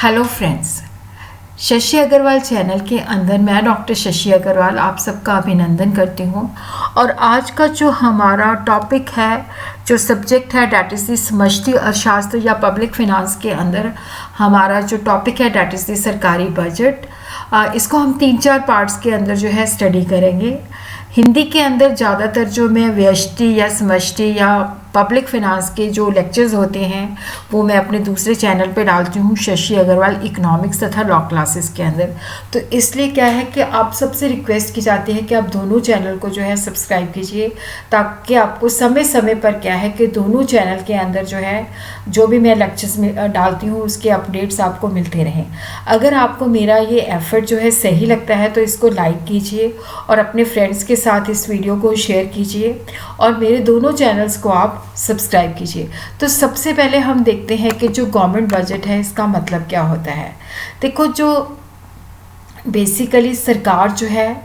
Hello friends, Shashi Agarwal channel के अंदर मैं डॉक्टर शशि अग्रवाल आप सबका अभिनंदन करती हूँ। और आज का जो हमारा टॉपिक है, जो सब्जेक्ट है, डैट इज़ दी समष्टि अर्थशास्त्र या पब्लिक फिनांस के अंदर हमारा जो टॉपिक है डैट इज़ दी सरकारी बजट। इसको हम 3-4 पार्ट्स के अंदर जो है स्टडी करेंगे। हिंदी के अंदर ज़्यादातर जो मैं व्यष्टि या समष्टि या पब्लिक फिनांस के जो लेक्चर्स होते हैं वो मैं अपने दूसरे चैनल पे डालती हूँ, शशि अग्रवाल इकोनॉमिक्स तथा लॉ क्लासेस के अंदर। तो इसलिए क्या है कि आप सबसे रिक्वेस्ट की जाती है कि आप दोनों चैनल को जो है सब्सक्राइब कीजिए, ताकि आपको समय समय पर क्या है कि दोनों चैनल के अंदर जो है जो भी मैं लेक्चर्स में डालती हूँ उसके अपडेट्स आपको मिलते रहें। अगर आपको मेरा ये एफर्ट जो है सही लगता है तो इसको लाइक कीजिए और अपने फ्रेंड्स के साथ इस वीडियो को शेयर कीजिए और मेरे दोनों चैनल्स को आप सब्सक्राइब कीजिए। तो सबसे पहले हम देखते हैं कि जो गवर्नमेंट बजट है इसका मतलब क्या होता है। देखो, जो बेसिकली सरकार जो है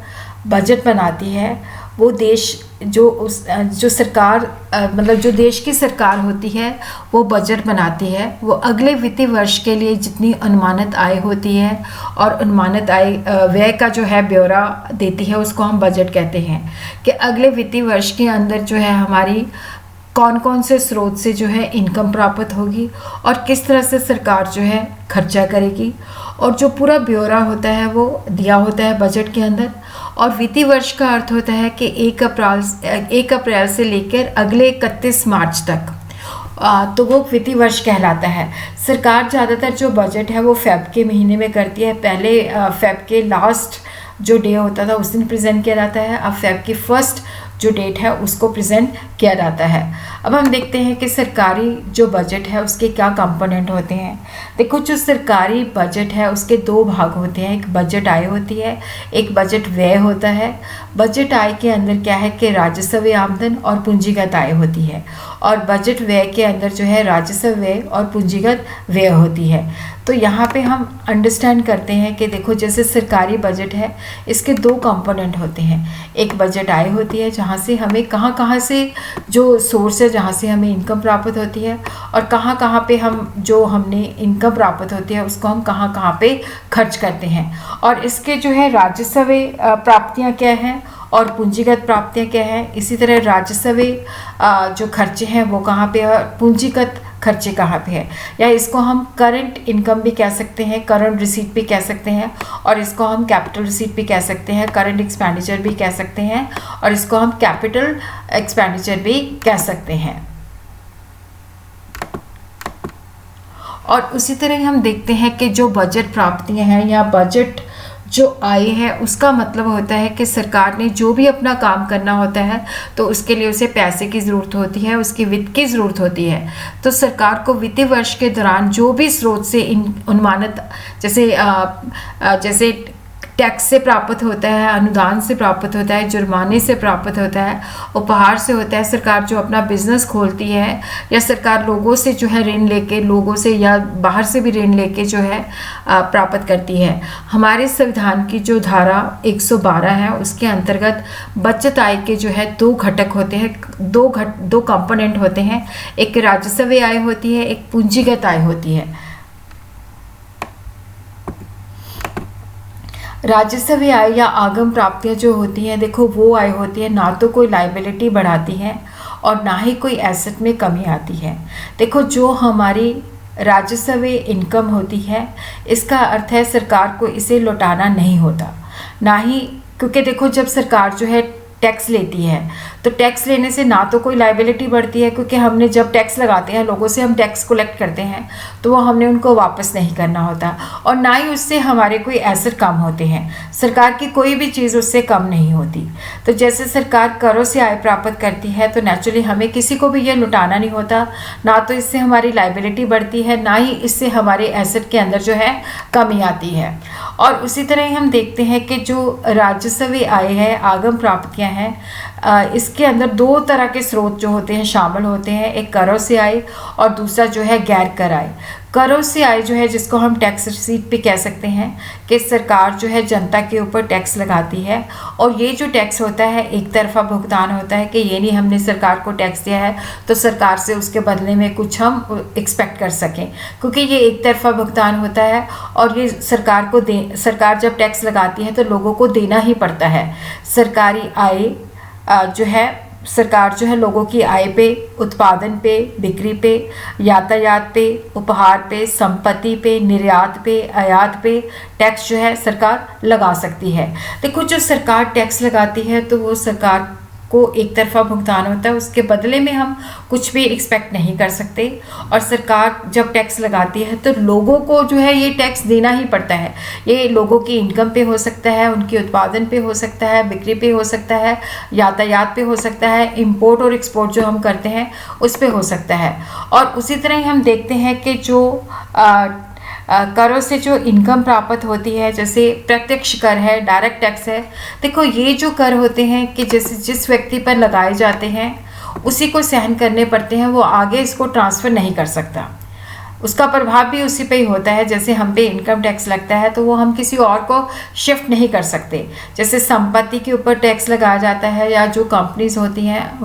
बजट बनाती है वो देश जो सरकार मतलब जो देश की सरकार होती है वो बजट बनाती है। वो अगले वित्तीय वर्ष के लिए जितनी अनुमानित आय होती है और अनुमानित आय व्यय का जो है ब्यौरा देती है उसको हम बजट कहते हैं। कि अगले वित्तीय वर्ष के अंदर जो है हमारी कौन कौन से स्रोत से जो है इनकम प्राप्त होगी और किस तरह से सरकार जो है खर्चा करेगी, और जो पूरा ब्यौरा होता है वो दिया होता है बजट के अंदर। और वित्तीय वर्ष का अर्थ होता है कि 1 अप्रैल से लेकर अगले 31 मार्च तक, तो वो वित्तीय वर्ष कहलाता है। सरकार ज़्यादातर जो बजट है वो फेब के महीने में करती है। पहले फेब के लास्ट जो डे होता था उस दिन प्रेजेंट किया जाता है, अब फेब की फर्स्ट जो डेट है उसको प्रेजेंट किया जाता है। अब हम देखते हैं कि सरकारी जो बजट है उसके क्या कंपोनेंट होते हैं। देखो, जो सरकारी बजट है उसके 2 भाग होते हैं, एक बजट आय होती है, एक बजट व्यय होता है। बजट आय के अंदर क्या है कि राजस्व आमदन और पूंजीगत आय होती है, और बजट व्यय के अंदर जो है राजस्व व्यय और पूंजीगत व्यय होती है। तो यहाँ पे हम अंडरस्टैंड करते हैं कि देखो, जैसे सरकारी बजट है इसके 2 कंपोनेंट होते हैं। एक बजट आय होती है जहाँ से हमें कहाँ से जो सोर्स है जहाँ से हमें इनकम प्राप्त होती है, और कहाँ पे हम जो हमने इनकम प्राप्त होती है उसको हम कहाँ पे खर्च करते हैं। और इसके जो है राजस्व प्राप्तियाँ क्या हैं और पूंजीगत प्राप्तियाँ क्या हैं। इसी तरह राजस्व जो खर्चे हैं वो कहाँ पे है, पूंजीगत खर्चे कहाँ पे है, या इसको हम करंट इनकम भी कह सकते हैं, करंट रिसीट भी कह सकते हैं, और इसको हम कैपिटल रिसीट भी कह सकते हैं, करंट एक्सपेंडिचर भी कह सकते हैं, और इसको हम कैपिटल एक्सपेंडिचर भी कह सकते हैं। और उसी तरह हम देखते हैं कि जो बजट प्राप्तियां हैं या बजट जो आय है उसका मतलब होता है कि सरकार ने जो भी अपना काम करना होता है तो उसके लिए उसे पैसे की ज़रूरत होती है, उसकी वित्त की ज़रूरत होती है। तो सरकार को वित्तीय वर्ष के दौरान जो भी स्रोत से अनुमानित जैसे टैक्स से प्राप्त होता है, अनुदान से प्राप्त होता है, जुर्माने से प्राप्त होता है, उपहार से होता है, सरकार जो अपना बिजनेस खोलती है, या सरकार लोगों से जो है ऋण लेके, लोगों से या बाहर से भी ऋण लेके जो है प्राप्त करती है। हमारे संविधान की जो धारा 112 है उसके अंतर्गत बचत आय के जो है 2 घटक होते हैं, 2 कंपोनेंट होते हैं। एक राजस्व आय होती है, एक पूंजीगत आय होती है। राजस्व आय या आगम प्राप्तियां जो होती हैं, देखो वो आय होती है ना तो कोई लाइबिलिटी बढ़ाती है और ना ही कोई एसेट में कमी आती है। देखो, जो हमारी राजस्व इनकम होती है इसका अर्थ है सरकार को इसे लौटाना नहीं होता, ना ही, क्योंकि देखो जब सरकार जो है टैक्स लेती है तो टैक्स लेने से ना तो कोई लाइबिलिटी बढ़ती है, क्योंकि हमने जब टैक्स लगाते हैं लोगों से हम टैक्स कलेक्ट करते हैं तो वो हमने उनको वापस नहीं करना होता, और ना ही उससे हमारे कोई एसेट कम होते हैं। सरकार की कोई भी चीज़ उससे कम नहीं होती। तो जैसे सरकार करों से आय प्राप्त करती है तो नेचुरली हमें किसी को भी ये लुटाना नहीं होता, ना तो इससे हमारी लाइबिलिटी बढ़ती है, ना ही इससे हमारे एसेट के अंदर जो है कमी आती है। और उसी तरह हम देखते हैं कि जो राजस्व आय है, आगम प्राप्तियाँ हैं, इसके अंदर दो तरह के स्रोत जो होते हैं शामिल होते हैं, एक करों से आय और दूसरा जो है गैर कर आय। करों से आय जो है जिसको हम टैक्स रिसीट पे कह सकते हैं कि सरकार जो है जनता के ऊपर टैक्स लगाती है, और ये जो टैक्स होता है एक तरफा भुगतान होता है कि ये नहीं हमने सरकार को टैक्स दिया है तो सरकार से उसके बदले में कुछ हम एक्सपेक्ट कर सकें, क्योंकि ये एक तरफा भुगतान होता है और ये सरकार जब टैक्स लगाती है तो लोगों को देना ही पड़ता है। सरकारी आय जो है सरकार जो है लोगों की आय पे, उत्पादन पे, बिक्री पे, यातायात पे, उपहार पे, संपत्ति पे, निर्यात पे, आयात पे टैक्स जो है सरकार लगा सकती है। देखो जो सरकार टैक्स लगाती है तो वो सरकार को एक तरफा भुगतान होता है, उसके बदले में हम कुछ भी एक्सपेक्ट नहीं कर सकते। और सरकार जब टैक्स लगाती है तो लोगों को जो है ये टैक्स देना ही पड़ता है। ये लोगों की इनकम पे हो सकता है, उनके उत्पादन पे हो सकता है, बिक्री पे हो सकता है, यातायात पे हो सकता है, इंपोर्ट और एक्सपोर्ट जो हम करते हैं उस पे हो सकता है। और उसी तरह ही हम देखते हैं कि जो करों से जो इनकम प्राप्त होती है, जैसे प्रत्यक्ष कर है, डायरेक्ट टैक्स है। देखो ये जो कर होते हैं कि जैसे जिस व्यक्ति पर लगाए जाते हैं उसी को सहन करने पड़ते हैं, वो आगे इसको ट्रांसफ़र नहीं कर सकता, उसका प्रभाव भी उसी पे ही होता है। जैसे हम पे इनकम टैक्स लगता है तो वो हम किसी और को शिफ्ट नहीं कर सकते। जैसे संपत्ति के ऊपर टैक्स लगाया जाता है या जो कंपनीज होती हैं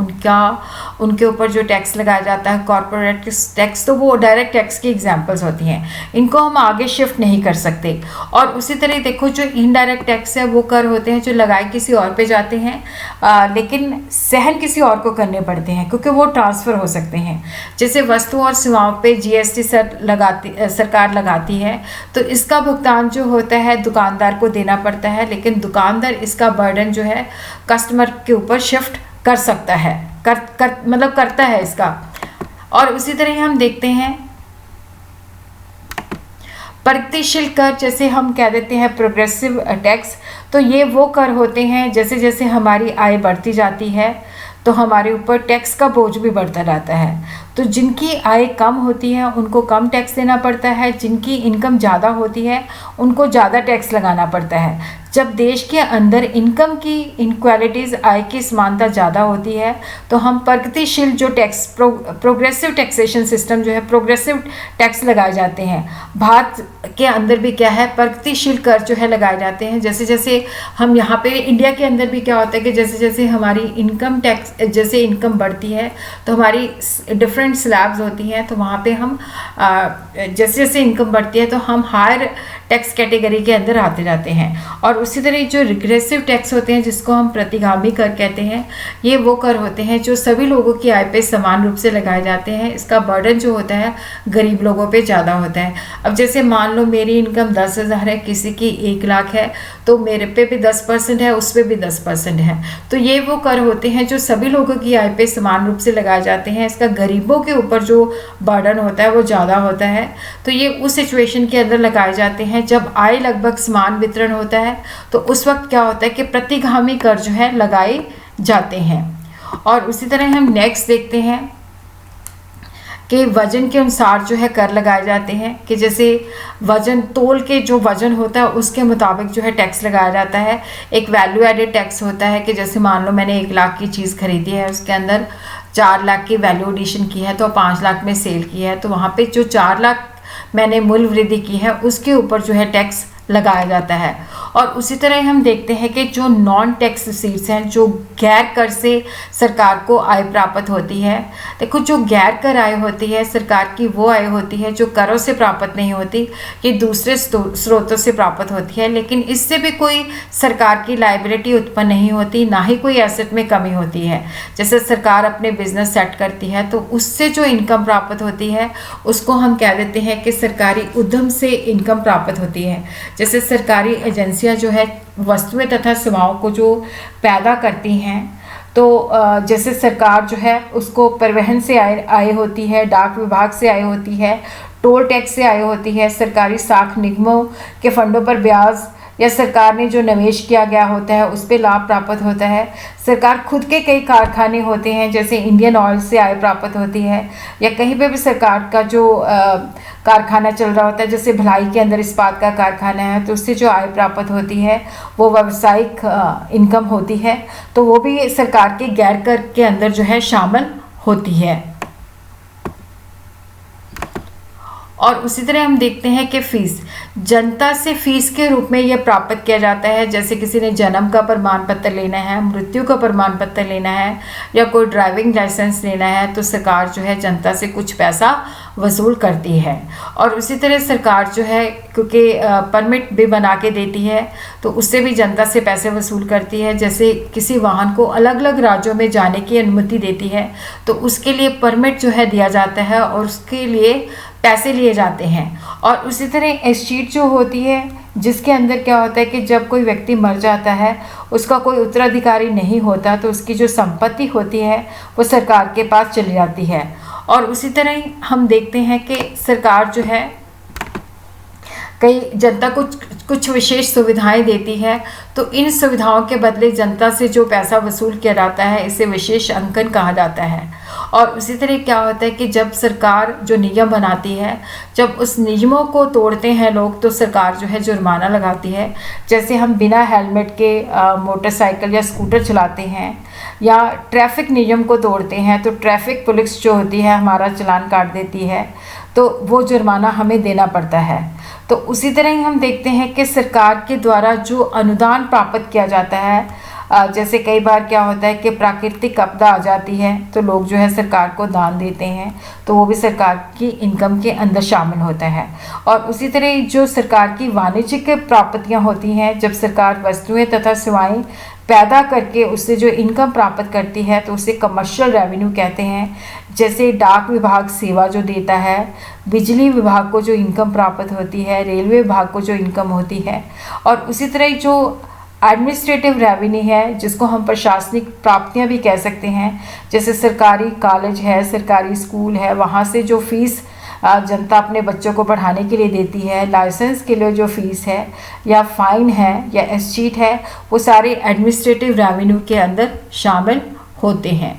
उनके ऊपर जो टैक्स लगाया जाता है कॉर्पोरेट टैक्स, तो वो डायरेक्ट टैक्स की एग्जांपल्स होती हैं, इनको हम आगे शिफ्ट नहीं कर सकते। और उसी तरह देखो जो इनडायरेक्ट टैक्स है वो कर होते हैं जो लगाए किसी और पे जाते हैं, लेकिन सहन किसी और को करने पड़ते हैं क्योंकि वो ट्रांसफ़र हो सकते हैं। जैसे वस्तु और सेवाओं पे GST सरकार लगाती है तो इसका भुगतान जो होता है दुकानदार को देना पड़ता है, लेकिन दुकानदार इसका बर्डन जो है कस्टमर के ऊपर शिफ्ट कर सकता है, मतलब करता है इसका। और उसी तरह हम देखते हैं प्रगतिशील कर, जैसे हम कह देते हैं प्रोग्रेसिव टैक्स, तो ये वो कर होते हैं जैसे जैसे हमारी आय बढ़ती जाती है तो हमारे ऊपर टैक्स का बोझ भी बढ़ता रहता है। तो जिनकी आय कम होती है उनको कम टैक्स देना पड़ता है, जिनकी इनकम ज़्यादा होती है उनको ज़्यादा टैक्स लगाना पड़ता है। जब देश के अंदर इनकम की इनक्वालिटीज़, आय की समानता ज़्यादा होती है तो हम प्रगतिशील जो टैक्स प्रोग्रेसिव टैक्सेशन सिस्टम जो है, प्रोग्रेसिव टैक्स लगाए जाते हैं। भारत के अंदर भी क्या है, प्रगतिशील कर जो है लगाए जाते हैं। जैसे जैसे हम यहाँ पे इंडिया के अंदर भी क्या होता है कि जैसे जैसे हमारी इनकम टैक्स, जैसे इनकम बढ़ती है तो हमारी डिफरेंट स्लैब्स होती हैं, तो वहाँ पे हम जैसे जैसे इनकम बढ़ती है तो हम हायर टैक्स कैटेगरी के अंदर आते जाते हैं। और उसी तरह जो रिग्रेसिव टैक्स होते हैं जिसको हम प्रतिगामी कर कहते हैं, ये वो कर होते हैं जो सभी लोगों की आय पे समान रूप से लगाए जाते हैं। इसका बर्डन जो होता है गरीब लोगों पे ज़्यादा होता है। अब जैसे मान लो मेरी इनकम 10,000 है, किसी की 1 लाख है, तो मेरे पे भी 10% है, उस पर भी 10% है। तो ये वो कर होते हैं जो सभी लोगों की आय पे समान रूप से लगाए जाते हैं। इसका गरीबों के ऊपर जो बर्डन होता है वो ज़्यादा होता है। तो ये उस सिचुएशन के अंदर लगाए जाते हैं जब आय लगभग समान वितरण होता है, तो उस वक्त क्या होता है कि प्रतिगामी कर जो है लगाए जाते हैं। और उसी तरह हम नेक्स्ट देखते हैं कि वजन के अनुसार जो है कर लगाए जाते हैं, कि जैसे वजन तोल के जो वजन होता है उसके मुताबिक जो है टैक्स लगाया जाता है। एक वैल्यू एडेड टैक्स होता है कि जैसे मान लो मैंने 1 लाख की चीज़ खरीदी है, उसके अंदर 4 लाख की वैल्यू एडिशन की है तो 5 लाख में सेल की है, तो वहाँ पे जो 4 लाख मैंने मूल्य वृद्धि की है उसके ऊपर जो है टैक्स लगाया जाता है। और उसी तरह हम देखते हैं कि जो नॉन टैक्स रिसीट्स हैं, जो गैर कर से सरकार को आय प्राप्त होती है। देखो जो गैर कर आय होती है सरकार की, वो आय होती है जो करों से प्राप्त नहीं होती, ये दूसरे स्रोतों से प्राप्त होती है, लेकिन इससे भी कोई सरकार की लायबिलिटी उत्पन्न नहीं होती, ना ही कोई एसेट में कमी होती है। जैसे सरकार अपने बिजनेस सेट करती है तो उससे जो इनकम प्राप्त होती है उसको हम कह देते हैं कि सरकारी उद्यम से इनकम प्राप्त होती है। जैसे सरकारी एजेंसियां जो है वस्तुएं तथा सेवाओं को जो पैदा करती हैं, तो जैसे सरकार जो है उसको परिवहन से आय होती है, डाक विभाग से आय होती है, टोल टैक्स से आय होती है, सरकारी साख निगमों के फंडों पर ब्याज या सरकार ने जो निवेश किया गया होता है उस पर लाभ प्राप्त होता है। सरकार खुद के कई कारखाने होते हैं, जैसे इंडियन ऑयल से आय प्राप्त होती है, या कहीं पे भी सरकार का जो कारखाना चल रहा होता है, जैसे भिलाई के अंदर इस्पात का कारखाना है, तो उससे जो आय प्राप्त होती है वो व्यावसायिक इनकम होती है, तो वो भी सरकार के गैर कर के अंदर जो है शामिल होती है। और उसी तरह हम देखते हैं कि फ़ीस जनता से फ़ीस के रूप में यह प्राप्त किया जाता है। जैसे किसी ने जन्म का प्रमाण पत्र लेना है, मृत्यु का प्रमाण पत्र लेना है, या कोई ड्राइविंग लाइसेंस लेना है, तो सरकार जो है जनता से कुछ पैसा वसूल करती है। और उसी तरह सरकार जो है क्योंकि परमिट भी बना के देती है, तो उससे भी जनता से पैसे वसूल करती है। जैसे किसी वाहन को अलग अलग राज्यों में जाने की अनुमति देती है, तो उसके लिए परमिट जो है दिया जाता है और उसके लिए पैसे लिए जाते हैं। और उसी तरह एस्टेट जो होती है, जिसके अंदर क्या होता है कि जब कोई व्यक्ति मर जाता है, उसका कोई उत्तराधिकारी नहीं होता, तो उसकी जो संपत्ति होती है वो सरकार के पास चली जाती है। और उसी तरह हम देखते हैं कि सरकार जो है कई जनता को कुछ विशेष सुविधाएं देती है, तो इन सुविधाओं के बदले जनता से जो पैसा वसूल किया जाता है इसे विशेष अंकन कहा जाता है। और उसी तरह क्या होता है कि जब सरकार जो नियम बनाती है, जब उस नियमों को तोड़ते हैं लोग, तो सरकार जो है जुर्माना लगाती है। जैसे हम बिना हेलमेट के मोटरसाइकिल या स्कूटर चलाते हैं, या ट्रैफिक नियम को तोड़ते हैं, तो ट्रैफिक पुलिस जो होती है हमारा चालान काट देती है, तो वो जुर्माना हमें देना पड़ता है। तो उसी तरह ही हम देखते हैं कि सरकार के द्वारा जो अनुदान प्राप्त किया जाता है, जैसे कई बार क्या होता है कि प्राकृतिक आपदा आ जाती है, तो लोग जो है सरकार को दान देते हैं, तो वो भी सरकार की इनकम के अंदर शामिल होता है। और उसी तरह जो सरकार की वाणिज्यिक प्राप्तियां होती हैं, जब सरकार वस्तुएं तथा सेवाएं पैदा करके उससे जो इनकम प्राप्त करती है, तो उसे कमर्शियल रेवेन्यू कहते हैं। जैसे डाक विभाग सेवा जो देता है, बिजली विभाग को जो इनकम प्राप्त होती है, रेलवे विभाग को जो इनकम होती है। और उसी तरह जो एडमिनिस्ट्रेटिव रेवेन्यू है, जिसको हम प्रशासनिक प्राप्तियां भी कह सकते हैं, जैसे सरकारी कॉलेज है, सरकारी स्कूल है, वहाँ से जो फीस जनता अपने बच्चों को पढ़ाने के लिए देती है, लाइसेंस के लिए जो फ़ीस है, या फ़ाइन है, या एस्टेट है, वो सारे एडमिनिस्ट्रेटिव रेवेन्यू के अंदर शामिल होते हैं।